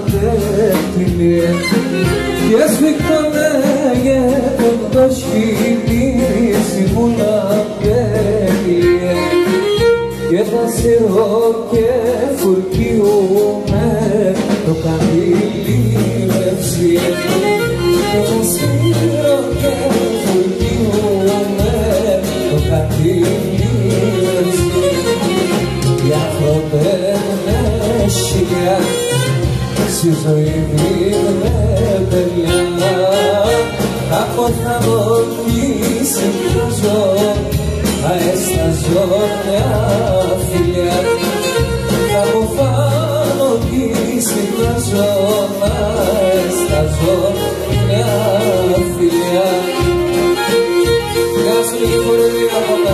δέντριλε και σφιχτώνε το σκηνή συμβουλαπέλε και θα σειρώ και φουρκιούμε το καμπύλι λευσί και θα σειρώ και φουρκιούμε το καμπύλι λευσί για χρωτένες χιλιά στη ζωή δίνε παιδιά από θα δοκίσει το ζω αέσταζω μια φιλιά θα αποφάνω κοίσει το ζω αέσταζω μια φιλιά Κάσου λίγη χορεύει από τα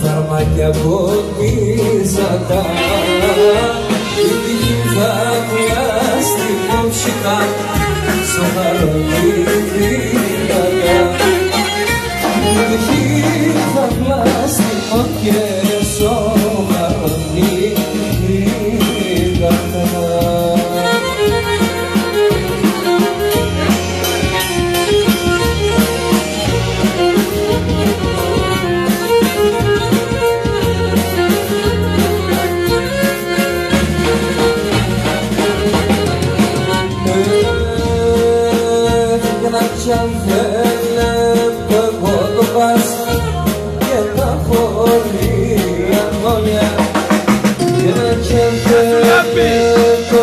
φαρμάκια ποτίζατα η τύχη θα πιάσει κομψικά στο χαρόνι δυνατά η τύχη θα πιάσει και στο χαρόνι δυνατά κι αν δεν εγώ το πας και τα χωρί αγώνια κι αν δεν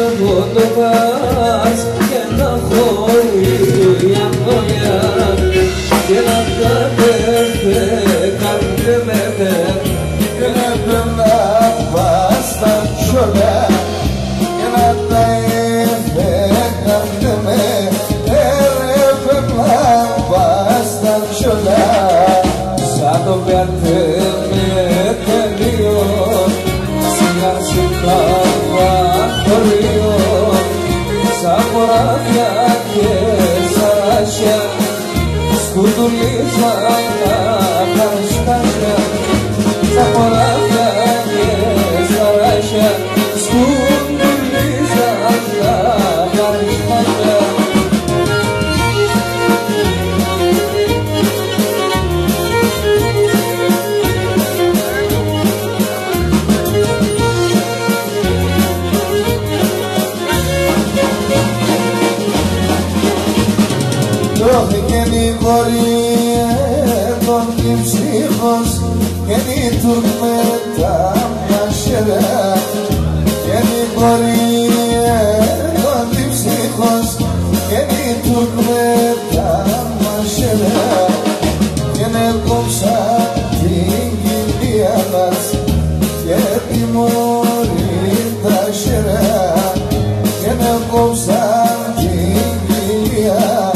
εγώ το πας και τα χωρί αγώνια και να κάντε με και να πας στα τσόλια και να τα κάντε με σαν το πιάτε με τελείο σιγά σιγά χωρίο σαν χωράφια και σαράσια σκουτουλίζα τα χαρσκάσια σαν χωράφια και σαράσια σκουτουλίζα τα χαρσκάσια Τρώθηκε η κορή τον ψύχος και η τουρμέτα μασέρα και η κορή τον ψύχος και η τουρμέτα μασέρα και να κόψα την κοιλία μας και τη μόρη τα σέρα και να κόψα την κοιλία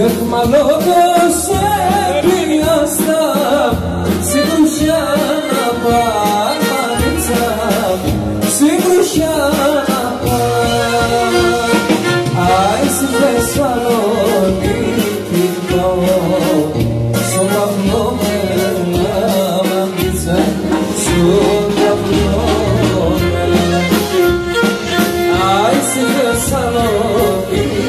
εχμαλώτος έπινιαστα συγκρουσιάνα παρμανίτσα συγκρουσιάνα Άι στη Θεσσαλονίκη στον καπνό με λαμαντίτσα στον καπνό με Άι στη Θεσσαλονίκη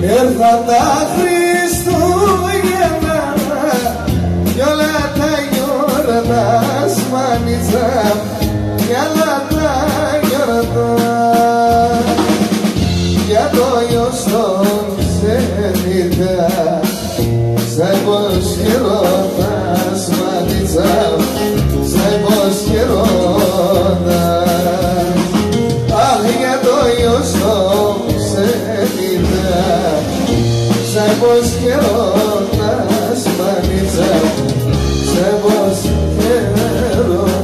Ήρθαν τα Χριστούγεννα κι όλα τα γιορτάσμανιτσα κι όλα τα γιορτά για το γιος των ξενιτά σαν πως γιορτάσμανιτσα σαν πως γιορτάς αχ για το γιος των ξενιτά σαν πως χαιρότας μανίτσα, σαν πως χαιρότας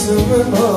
Remember